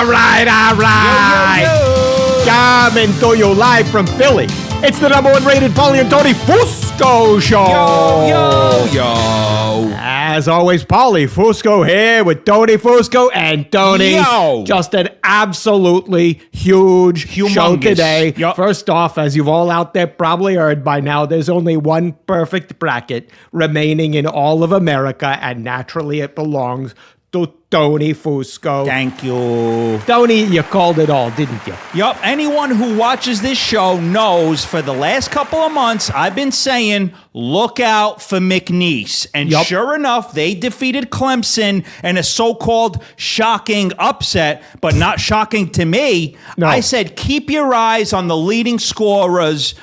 right. Coming to you live from Philly. It's the #1 rated Paulie Tony Fusco Show. Yo. As always, Paulie Fusco here with Tony Fusco and Tony. Yo. Just an absolutely huge show today. Yep. First off, as you've all out there probably heard by now, there's only one perfect bracket remaining in all of America, and naturally it belongs to Tony Fusco. Thank you. Tony, you called it all, didn't you? Yup. Anyone who watches this show knows for the last couple of months, I've been saying, look out for McNeese. And sure enough, they defeated Clemson in a so-called shocking upset, but not shocking to me. No. I said, keep your eyes on the leading scorers,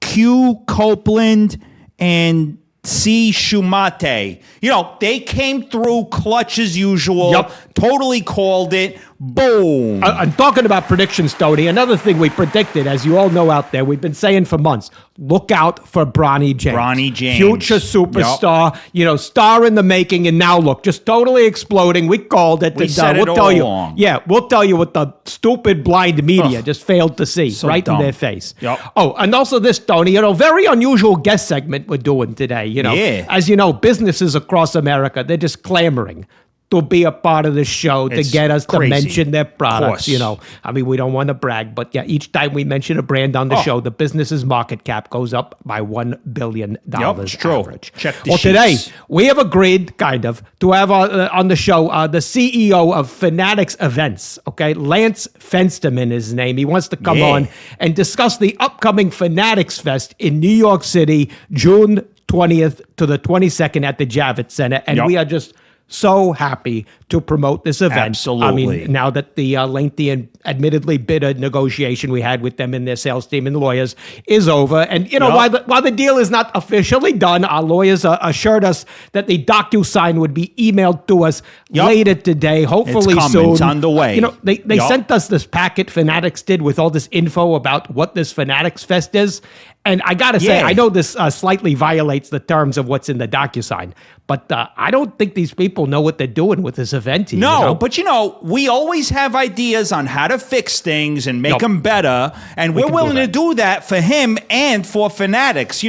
Q Copeland and C. Shumate. You know, they came through clutch as usual. Yep. Totally called it. Boom. I'm talking about predictions, Tony. Another thing we predicted, as you all know out there, we've been saying for months, look out for Bronny James. Bronny James. Future superstar, star in the making, and now look, just totally exploding. We called it. We said it all along. Yeah, we'll tell you what the stupid blind media just failed to see right dumb. in their face. Yep. Oh, and also this, Tony, very unusual guest segment we're doing today. Yeah. As you know, businesses across America, they're just clamoring to be a part of the show, to get us to mention their products. We don't want to brag, but yeah, each time we mention a brand on the show, the business's market cap goes up by $1 billion it's true. average. Check the sheets. Today, we have agreed, to have on the show the CEO of Fanatics Events, Lance Fensterman is his name. He wants to come on and discuss the upcoming Fanatics Fest in New York City, June 20th to the 22nd at the Javits Center, and we are just so happy to promote this event. Absolutely. Now that the lengthy and admittedly bitter negotiation we had with them and their sales team and lawyers is over. And, while the deal is not officially done, our lawyers assured us that the DocuSign would be emailed to us later today, hopefully soon. It's on the way. They sent us this packet, Fanatics did, with all this info about what this Fanatics Fest is. And I got to say, I know this slightly violates the terms of what's in the DocuSign, but I don't think these people know what they're doing with this event here. But we always have ideas on how to fix things and make them better, and we're willing to do that for him and for Fanatics,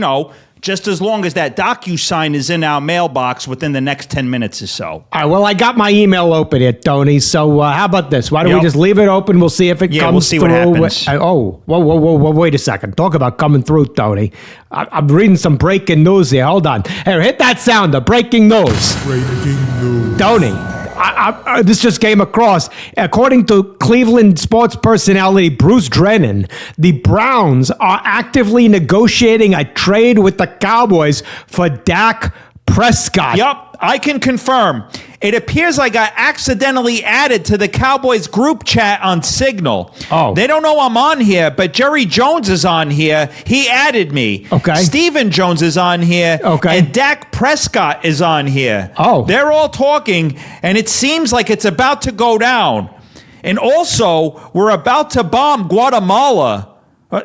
just as long as that DocuSign is in our mailbox within the next 10 minutes or so. All right, well, I got my email open here, Tony, so how about this? Why don't we just leave it open? We'll see if it comes we'll see through. What happens. Whoa, wait a second. Talk about coming through, Tony. I'm reading some breaking news here. Hold on. Here, hit that sounder. Breaking news. Tony. This just came across. According to Cleveland sports personality Bruce Drennan, the Browns are actively negotiating a trade with the Cowboys for Dak Prescott. Yup, I can confirm. It appears I got accidentally added to the Cowboys group chat on Signal. Oh. They don't know I'm on here, but Jerry Jones is on here. He added me. Okay. Stephen Jones is on here. Okay. And Dak Prescott is on here. Oh. They're all talking, and it seems like it's about to go down. And also, we're about to bomb Guatemala.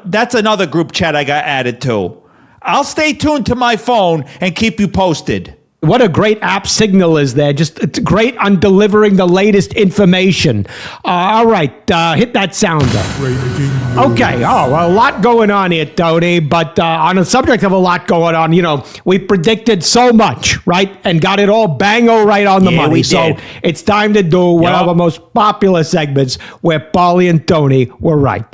That's another group chat I got added to. I'll stay tuned to my phone and keep you posted. What a great app Signal is there. Just it's great on delivering the latest information. All right, hit that sounder. Okay, a lot going on here, Tony. But on the subject of a lot going on, we predicted so much, right? And got it all bango right on the money. We did. So it's time to do one of our most popular segments where Paulie and Tony were right.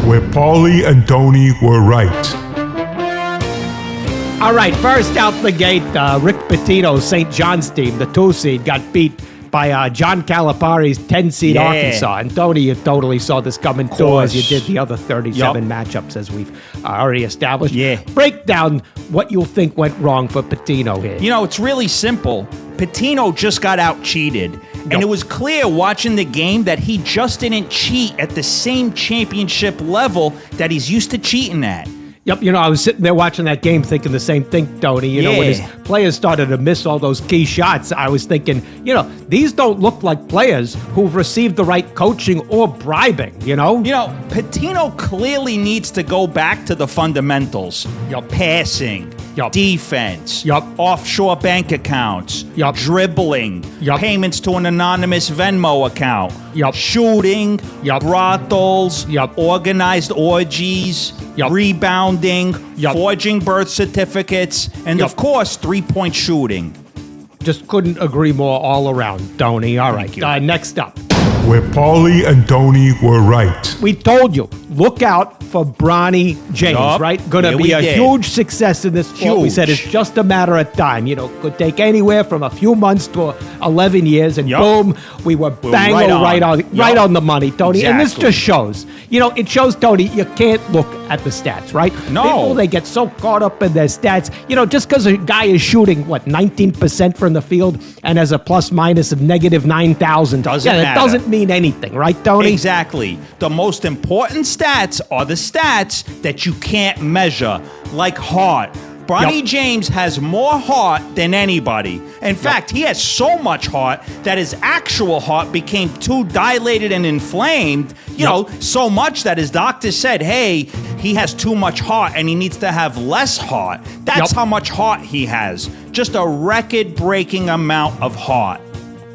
Where Paulie and Tony were right. All right, first out the gate, Rick Pitino's St. John's team, the 2 seed, got beat by John Calipari's 10 seed Arkansas. And Tony, you totally saw this coming too, as you did the other 37 matchups, as we've already established. Break down what you think went wrong for Pitino here. It's really simple. Pitino just got out-cheated. And it was clear watching the game that he just didn't cheat at the same championship level that he's used to cheating at. Yep, I was sitting there watching that game thinking the same thing, Tony. When his players started to miss all those key shots, I was thinking, these don't look like players who've received the right coaching or bribing, Pitino clearly needs to go back to the fundamentals. Passing, Yup. defense, Yup. offshore bank accounts, Yup. dribbling, Yup. payments to an anonymous Venmo account, Yup. shooting, Yup. brothels, Yup. organized orgies, Yup. rebounding, Yup. forging birth certificates, and Yup. of course, three-point shooting. Just couldn't agree more all around, Tony. All right, you. next up. Where Paulie and Tony were right. We told you, look out for Bronny James, Yup. right? Going to Yeah, be we a did. huge success in this sport. We said it's Huge. just a matter of time. You know, could take anywhere from a few months to 11 years, and Yup. boom, we were bang right right on. right Yup. on the money, Tony. And this Exactly. just shows, you know, it shows, Tony, you can't look at the stats, right? No. People, they get so caught up in their stats. You know, just because a guy is shooting, 19% from the field and has a plus minus of negative 9,000. Doesn't That matter. doesn't mean anything, right, Tony? Exactly. The most important stats are the stats that you can't measure, like heart. Bronny Yup. James has more heart than anybody. In fact, he has so much heart that his actual heart became too dilated and inflamed, you know, so much that his doctor said, hey, he has too much heart and he needs to have less heart. That's Yup. how much heart he has. Just a record-breaking amount of heart.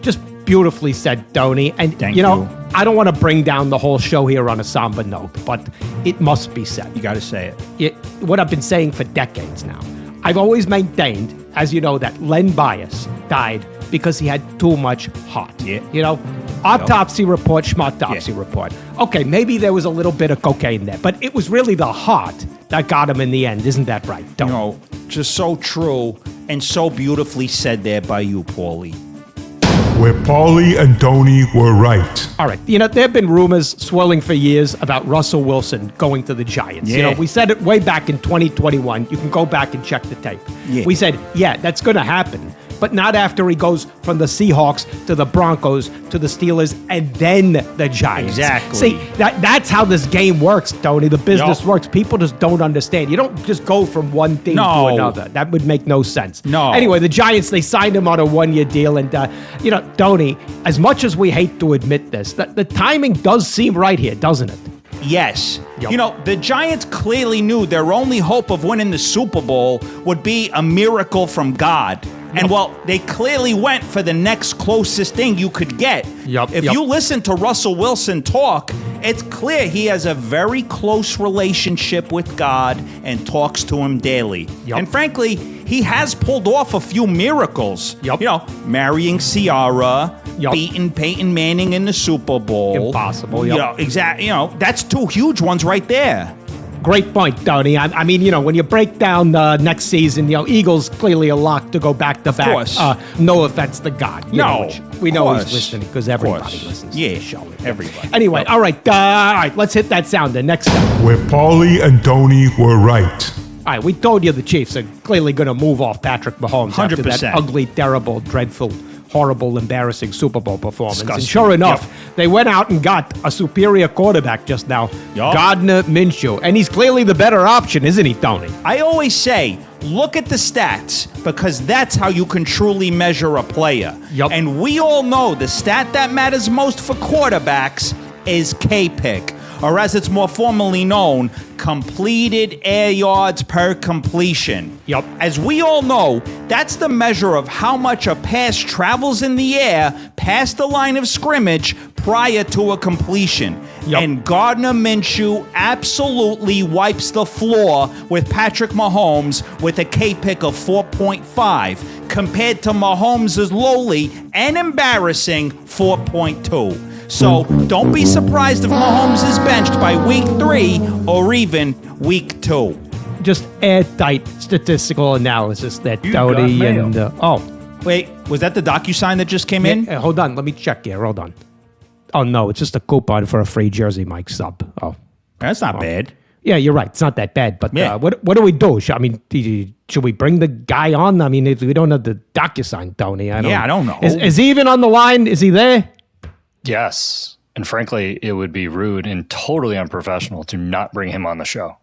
Just beautifully said, Tony. And, Thank you know, you. I don't want to bring down the whole show here on a somber note, but it must be said. You got to say it. What I've been saying for decades now. I've always maintained, as you know, that Len Bias died because he had too much heart. Yeah. You know, autopsy report, schmautopsy report. Okay, maybe there was a little bit of cocaine there, but it was really the heart that got him in the end. Isn't that right, Tony? You know, just so true and so beautifully said there by you, Paulie. Where Paulie and Tony were right. All right. You know, there have been rumors swirling for years about Russell Wilson going to the Giants. You Yeah. know, we said it way back in 2021. You can go back and check the tape. Yeah. We said, yeah, that's going to happen. But not after he goes from the Seahawks to the Broncos to the Steelers and then the Giants. Exactly. See, that's how this game works, Tony. The business Yup. works. People just don't understand. You don't just go from one team to No. another. That would make no sense. No. Anyway, the Giants, they signed him on a one-year deal. And, you know, Tony, as much as we hate to admit this, the timing does seem right here, doesn't it? Yes. Yup. You know, the Giants clearly knew their only hope of winning the Super Bowl would be a miracle from God. And well, they clearly went for the next closest thing you could get. Yup, If yup. you listen to Russell Wilson talk, it's clear he has a very close relationship with God and talks to him daily. Yup. And frankly, he has pulled off a few miracles. Yup. You know, marrying Ciara, Yup. beating Peyton Manning in the Super Bowl. Impossible, You yup. know, exactly. You know, that's two huge ones right there. Great point, Tony. I mean, you know, when you break down next season, you know, Eagles clearly a lock to go back to back. course. No offense to God. You know, No, which we know course. he's listening because everybody course. listens to Yeah, the show. everybody. Anyway, all right, let's hit that sounder. Next up. Where Paulie and Tony were right. All right, we told you the Chiefs are clearly going to move off Patrick Mahomes after that 100%. ugly, terrible, dreadful, horrible, embarrassing Super Bowl performance. Disgusting. And sure enough, Yep. they went out and got a superior quarterback just now, Yup. Gardner Minshew. And he's clearly the better option, isn't he, Tony? I always say, look at the stats because that's how you can truly measure a player. Yup. And we all know the stat that matters most for quarterbacks is K-pick, or as it's more formally known, completed air yards per completion. Yup. As we all know, that's the measure of how much a pass travels in the air past the line of scrimmage prior to a completion. Yup. And Gardner Minshew absolutely wipes the floor with Patrick Mahomes with a K-pick of 4.5 compared to Mahomes' lowly and embarrassing 4.2. So don't be surprised if Mahomes is benched by week 3 or even week 2. Just airtight statistical analysis that Tony got and Wait, was that the DocuSign that just came in? hold on, let me check here. Hold on. Oh no, it's just a coupon for a free Jersey Mike sub. Oh, That's not bad. yeah, you're right. It's not that bad. But Yeah. what do we do? Should we bring the guy on? I mean, if we don't have the DocuSign, Tony. I don't know. Is he even on the line? Is he there? Yes. And frankly, it would be rude and totally unprofessional to not bring him on the show.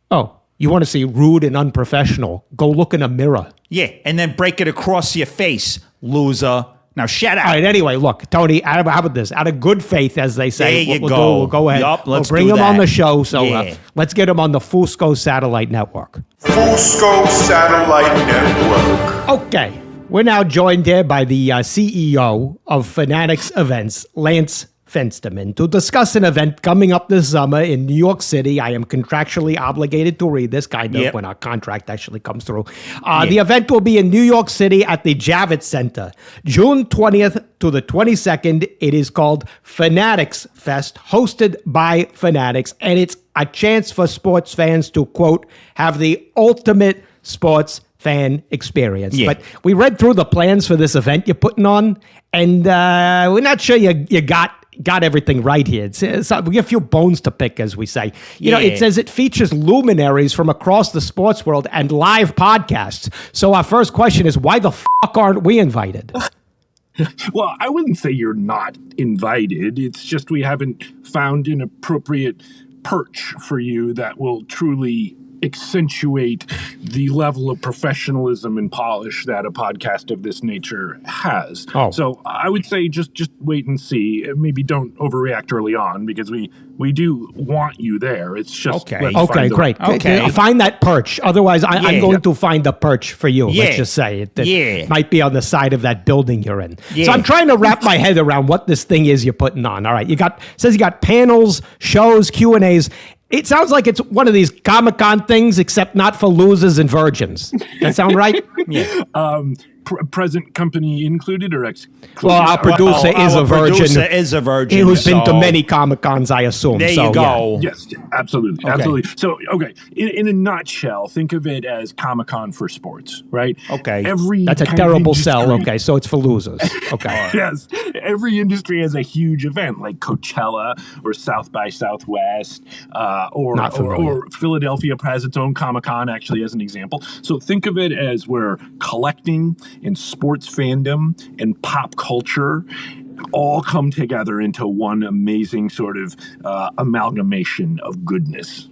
Oh, you want to see rude and unprofessional? Go look in a mirror. Yeah, and then break it across your face, loser. Now shut up. All right, anyway, look, Tony, how about this? Out of good faith, as they say, There you we'll go. we'll go ahead. Yup, let's we'll bring do him on that. the show. So Yeah. let's get him on the Fusco Satellite Network. Fusco Satellite Network. Okay, we're now joined here by the CEO of Fanatics Events, Lance Fensterman, to discuss an event coming up this summer in New York City. I am contractually obligated to read this kind of when our contract actually comes through. The event will be in New York City at the Javits Center, June 20th to the 22nd. It is called Fanatics Fest, hosted by Fanatics, and it's a chance for sports fans to, quote, have the ultimate sports fan experience. Yeah. But we read through the plans for this event you're putting on, and we're not sure you got everything right here. We got a few bones to pick, as we say. You know, it says it features luminaries from across the sports world and live podcasts. So our first question is, why the fuck aren't we invited? Well, I wouldn't say you're not invited. It's just we haven't found an appropriate perch for you that will truly accentuate the level of professionalism and polish that a podcast of this nature has. So I would say just wait and see. Maybe don't overreact early on, because we do want you there. It's just Okay. Okay, great. Okay. Find that perch. Otherwise, I'm going to find the perch for you. Yeah. Let's just say it. Yeah. Might be on the side of that building you're in. Yeah. So I'm trying to wrap my head around what this thing is you're putting on. All right, says you got panels, shows, Q&As. It sounds like it's one of these Comic-Con things, except not for losers and virgins. That sound right? Yeah. Present company included or excluded? Well, our producer is a virgin. Producer is a virgin. Who's been to so- many Comic-Cons, I assume. There So, you go. Yes, absolutely. Absolutely. So, okay, in a nutshell, think of it as Comic-Con for sports, right? Okay. That's a kind of terrible industry- sell. Okay, so it's for losers. Okay. Yes, every industry has a huge event like Coachella or South by Southwest, Not or familiar. Philadelphia has its own Comic-Con, actually, as an example. So think of it as where collecting and sports fandom and pop culture all come together into one amazing sort of amalgamation of goodness.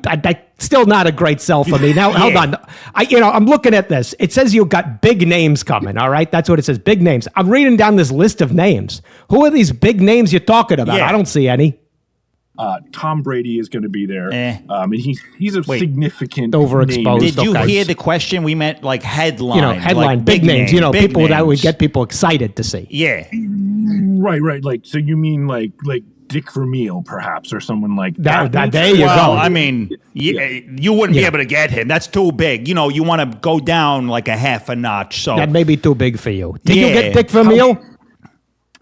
That's still not a great sell for me. Now, hold on. I'm looking at this. It says you've got big names coming, all right? That's what it says, big names. I'm reading down this list of names. Who are these big names you're talking about? Yeah. I don't see any. Tom Brady is going to be there, Eh. and he's a significant Overexposed. name. Did you Okay. hear the question? We meant like headline. Headline, like big names. name, big People that would names. get people excited to see. Yeah. Right. Like, so you mean like Dick Vermeil, perhaps, or someone like that? There you Well, go. I mean, you wouldn't be able to get him. That's too big. You want to go down like a half a notch. So That may be too big for you. Did you Yeah. get Dick Vermeil?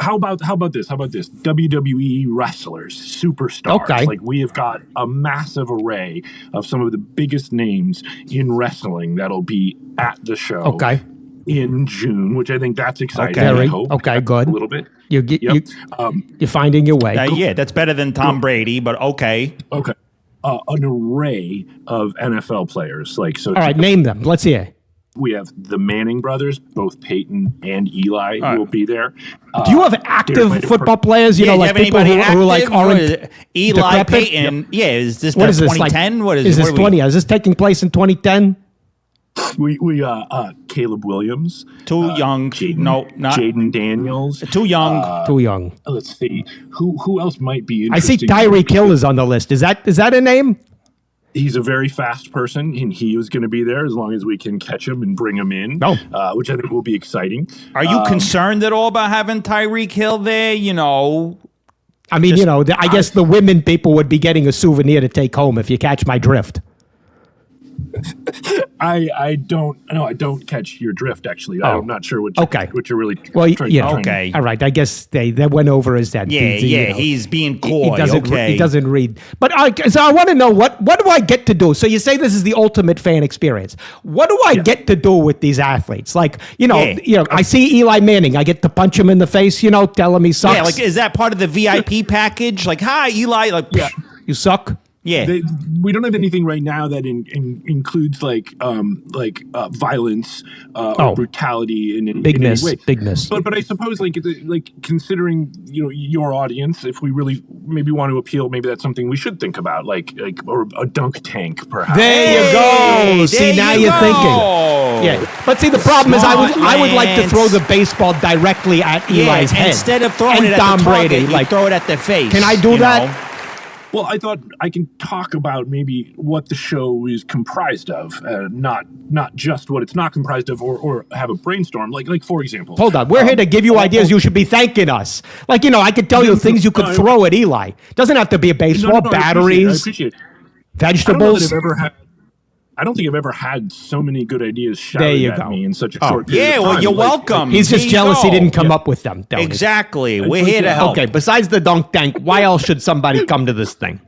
How about this? WWE wrestlers, superstars. Okay. Like, we have got a massive array of some of the biggest names in wrestling that'll be at the show. Okay. In June, which I think that's exciting. Okay. I hope. Okay, good. A little bit. You're finding your way. yeah, that's better than Tom Brady, but okay. Okay. An array of NFL players. Like, so. All right, name them. Let's hear. We have the Manning brothers, both Peyton and Eli, who will be there. Do you have active football players? Yeah, Like do you have people anybody who like active? aren't Eli decrepit? Payton. Yeah, is this What is this, 2010? like, What is this what are we- 20? Is this taking place in 2010? We Caleb Williams, Too young. No, not Jaden Daniels. too young. Too young. Let's see who else might be I see interesting. Tyreek Hill is on the list. Is that a name? He's a very fast person, and he was going to be there as long as we can catch him and bring him in, which I think will be exciting. Are you concerned at all about having Tyreek Hill there? I mean, I guess the women people would be getting a souvenir to take home, if you catch my drift. I don't catch your drift, actually. I'm not sure what you're really Well, trying okay. All right. I guess that went over his head. Yeah, he's being coy. He doesn't read. But so I want to know what do I get to do? So you say this is the ultimate fan experience. What do I get to do with these athletes? Like, I see Eli Manning. I get to punch him in the face, tell him he sucks. Yeah, like, is that part of the VIP package? Like, hi, Eli. Like, you suck. Yeah. We don't have anything right now that includes violence or brutality in any way. Bigness. But I suppose like considering your audience, if we really maybe want to appeal, maybe that's something we should think about, or a dunk tank perhaps. There you go. See, now you're thinking. Yeah, but see, the problem is I would like to throw the baseball directly at Eli's head. Instead of throwing it at Tom the target, Brady, you throw it at their face. Can I do that? Well, I thought I can talk about maybe what the show is comprised of, not just what it's not comprised of, or have a brainstorm. Like for example. Hold on, we're here to give you ideas. You should be thanking us. Like, I could tell you things you could throw at Eli. Doesn't have to be a baseball. Batteries, I appreciate it. vegetables. I don't think I've ever had so many good ideas shouted at me in such a short period of time. Well, you're welcome. He's just jealous he didn't come up with them. Exactly. We're here to help. Okay, besides the dunk tank, why else should somebody come to this thing?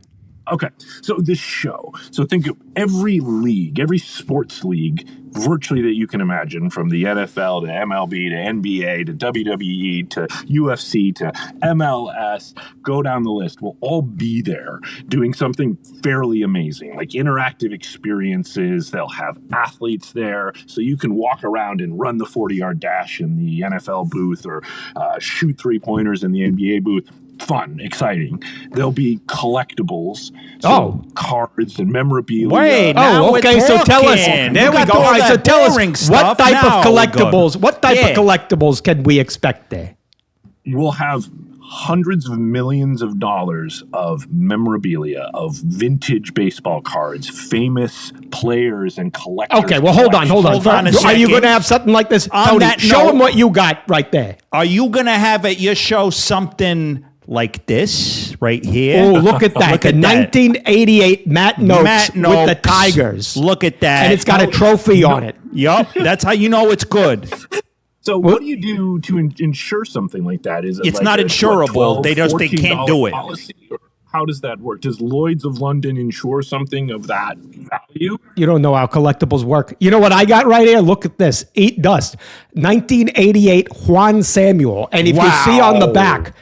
Okay, so this show. So think of every league, every sports league, virtually that you can imagine, from the NFL to MLB to NBA to WWE to UFC to MLS, go down the list, will all be there doing something fairly amazing, like interactive experiences. They'll have athletes there, so you can walk around and run the 40-yard dash in the NFL booth or shoot three-pointers in the NBA booth. Fun, exciting. There'll be collectibles, so cards and memorabilia. Wait, now okay. So tell us. There we go. All right, so tell us what type of collectibles. What type of collectibles can we expect there? We'll have hundreds of millions of dollars of memorabilia, of vintage baseball cards, famous players and collectors. Okay, well, hold on. Are you going to have something like this? Tony, show him what you got right there. Are you going to have at your show something like this right here? Oh, look at that. The 1988 Matt Noakes with the Tigers. Look at that. And it's got a trophy on it. Yup. That's how you know it's good. So what do you do to insure something like that? Is it it's like not insurable. They can't do it. Policy? How does that work? Does Lloyd's of London insure something of that value? You don't know how collectibles work. You know what I got right here? Look at this. Eat dust. 1988 Juan Samuel. And if you see on the back,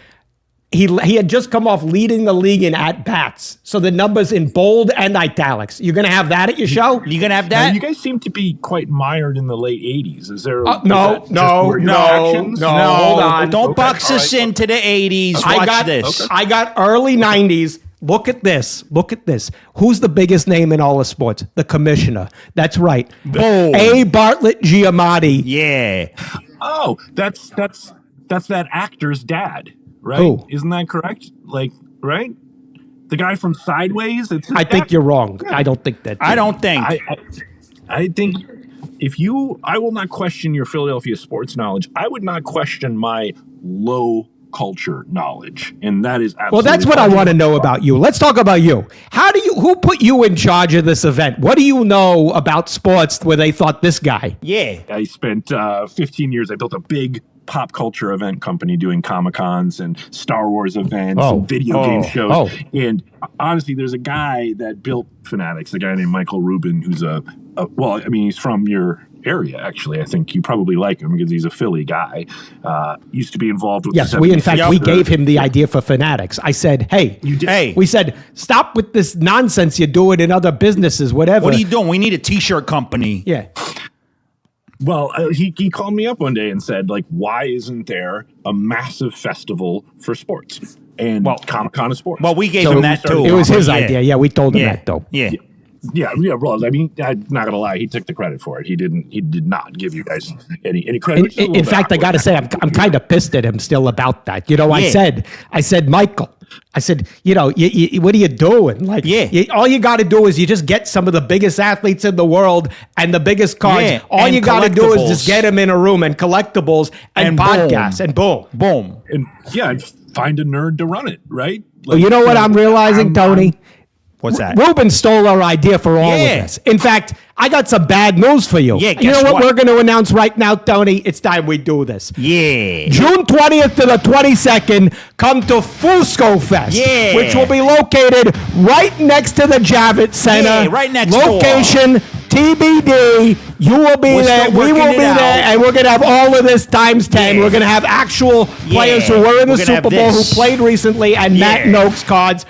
he had just come off leading the league in at-bats. So the number's in bold and italics. You're going to have that at your show? You going to have that? Now, you guys seem to be quite mired in the late 80s. Is there... No. Hold on. Don't box us into the 80s. Watch this. I got early 90s. Look at this. Who's the biggest name in all of sports? The commissioner. That's right. Boom. A. Bartlett Giamatti. Yeah. Oh, that's that actor's dad. Right? Who? Isn't that correct? Right? The guy from Sideways? I think you're wrong. I don't think that. I don't think. I think I will not question your Philadelphia sports knowledge. I would not question my low culture knowledge. And that is absolutely... Well, that's what I want to know about you. Let's talk about you. Who put you in charge of this event? What do you know about sports where they thought this guy? Yeah. I spent 15 years. I built a big pop culture event company doing Comic-Cons and Star Wars events and video game shows. And honestly, there's a guy that built Fanatics, a guy named Michael Rubin, who's he's from your area, actually. I think you probably like him because he's a Philly guy. Used to be involved with we gave him the idea for Fanatics. I said, we said, stop with this nonsense you're doing in other businesses, whatever. What are you doing? We need a t-shirt company. Yeah. Well, he called me up one day and said, why isn't there a massive festival for sports? And Comic-Con is sports. Well, we gave him that too. It was his idea. Yeah, we told him that though. Yeah. Yeah. Well, I mean, I'm not gonna lie. He took the credit for it. He did not give you guys any credit. In fact, I got to say, I'm kind of pissed at him still about that. I said, Michael. I said, what are you doing? All you got to do is you just get some of the biggest athletes in the world and the biggest cards. Yeah, all you got to do is just get them in a room and collectibles and podcasts and boom. And find a nerd to run it, right? You know what I'm realizing, Tony? What's that? Ruben stole our idea for all of this. In fact, I got some bad news for you. Yeah, you know what we're going to announce right now, Tony? It's time we do this. Yeah. June 20th to the 22nd, come to Fusco Fest, which will be located right next to the Javits Center. Yeah, right next Location TBD. You will be there. We will be there. And we're going to have all of this times 10. We're going to have actual players who were in the Super Bowl, who played recently, and Matt Noakes cards.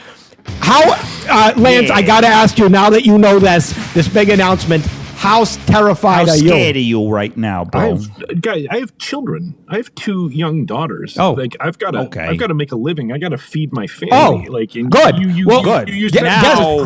Lance, I got to ask you, now that you know this big announcement, How terrified How are scared you? are you right now, bro? I have children. I have 2 young daughters. Oh. Like I've got Okay. to make a living. I got to feed my family. Oh, like and good. Well, good. good.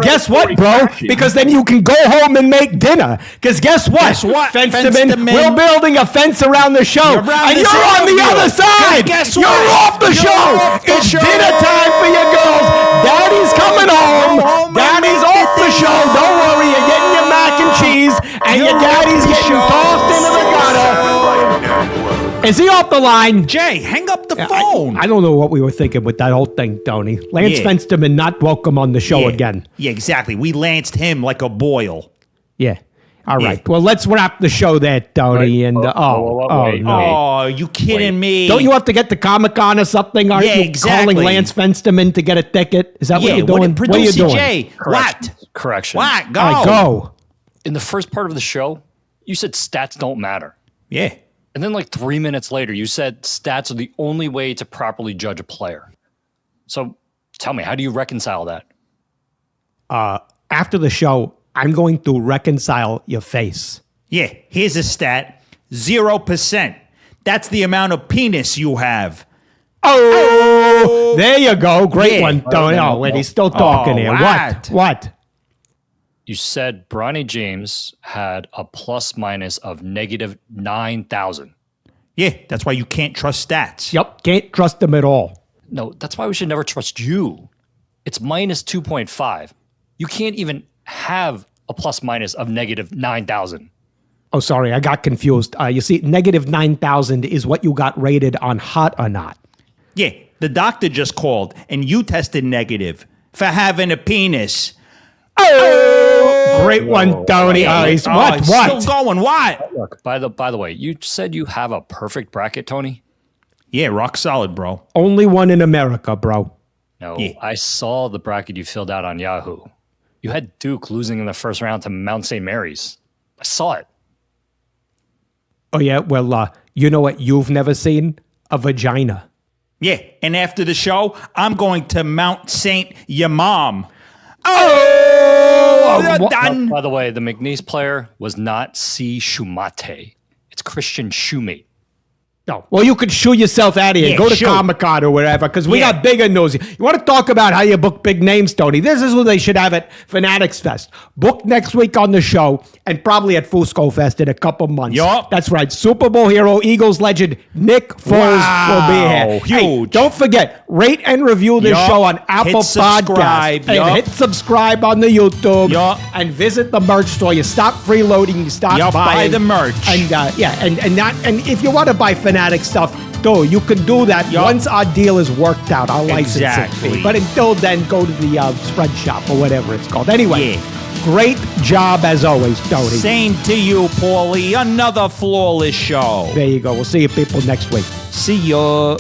Guess what, bro? Because then you can go home and make dinner. Because guess what? Guess what, Fensterman, Fensterman? we're building a fence around the show. You're around And this you're on the interview. other side. Guess You're what? off the You're show. off the It's show. dinner time for your girls. Daddy's coming home. home and Daddy's make off the show. Don't worry. You're getting your mac and cheese. And your daddy's getting tossed into the gutter. Is he off the line? Jay, hang up the phone. I don't know what we were thinking with that whole thing, Tony. Lance Yeah. Fensterman not welcome on the show again. Yeah, exactly. We lanced him like a boil. Yeah. All right. Yeah. Well, let's wrap the show there, Tony. Wait, And wait, no. Oh, you kidding me? Don't you have to get to Comic-Con or something? Aren't Yeah, you exactly. calling Lance Fensterman to get a ticket? Is that what Yeah, you're doing? What are you producer doing? Jay? What? Correction. What? Go. All right, go. In the first part of the show, you said stats don't matter. Yeah. And then like 3 minutes later, you said stats are the only way to properly judge a player. So tell me, how do you reconcile that? After the show, I'm going to reconcile your face. Yeah. Here's a stat: 0%. That's the amount of penis you have. Oh, there you go. Great Yeah. one, Tony. Oh, wait, he's still talking here. what? What? You said Bronny James had a plus minus of negative 9,000. Yeah. That's why you can't trust stats. Yep, can't trust him at all. No, that's why we should never trust you. It's minus 2.5. You can't even have a plus minus of negative 9,000. Oh, sorry, I got confused. You see, negative 9,000 is what you got rated on hot or not. Yeah. The doctor just called and you tested negative for having a penis. Great one, Tony. He's, what? It's What? Still going. What? Look, by the way, you said you have a perfect bracket, Tony? Yeah. Rock solid, bro. Only one in America, bro. No, Yeah. I saw the bracket you filled out on Yahoo. You had Duke losing in the first round to Mount St. Mary's. I saw it. Oh, yeah? Well, you know what you've never seen? A vagina. Yeah. And after the show, I'm going to Mount Saint your mom. what- Done. By the way, the McNeese player was not C. Shumate. It's Christian Shoemate. No. Well, you could shoo yourself out of here. Yeah, Go to shoo. Comic-Con or wherever, because we Yeah. got bigger news. You want to talk about how you book big names, Tony? This is what they should have at Fanatics Fest. Book next week on the show and probably at Fusco Fest in a couple months. Yup. That's right. Super Bowl hero, Eagles legend, Nick Foles will be here. Hey, Huge. don't forget, rate and review this Yup. show on Apple Hit subscribe. Podcasts. And Yup. hit subscribe on the YouTube. Yup. And visit the merch store. You stop freeloading. You stop Yup, buy buying the merch. And and if you want to buy Fanatic stuff, though, you can do that Yup. once our deal is worked out, our licensing Exactly. fee. But until then, go to the spread shop or whatever it's called. Anyway, Yeah. great job as always, Tony. Same to you, Paulie. Another flawless show. There you go. We'll see you people next week. See ya.